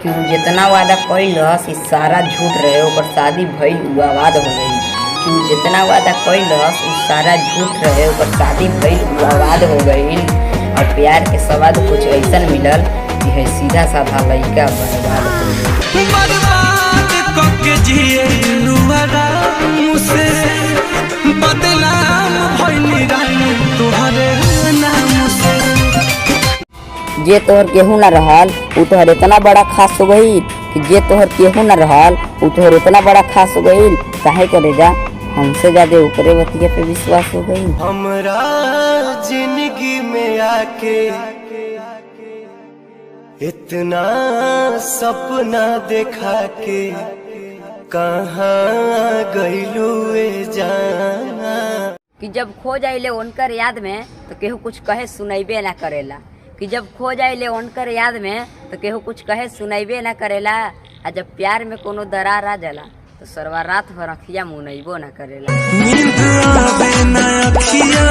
कि उ जितना वादा कइलस इ सारा झूठ रहे। ओकर शादी भइल उ आबाद हो गई। कि उ जितना वादा कइलस उ सारा झूठ रहे। ओकर शादी भइल उ आबाद हो गई। और प्यार के सवाद कुछ ऐसा मिलल कि है सीधा साधा लइका बर्बाद हो गई। बर्बाद करके जिए नुहरा मुझसे बदनाम भइली रानी तोहरे नाम से। जे तोहर केहू न रहल उ तोहर इतना बड़ा खास हो गई कि जे तोहर केहू न रहल उ तोहर इतना बड़ा खास हो गई। काहे करेगा हमसे ज्यादा ऊपरे बतिया पे विश्वास हो गई। हमरा जिंदगी में आके इतना सपना देखा के कहाँ गइलू जाना। कि जब खो जाइले उनकर याद में तो केहू कुछ कहे सुनैबे ना करेला। कि जब खो जाइले उनकर याद में तो केहू कुछ कहे सुनैबे ना करेला। आ जब प्यार में कोनो दरार आ जाला तो सरवा रात भर अखिया मुनैबो ना करेला। नींद आवे ना अखिया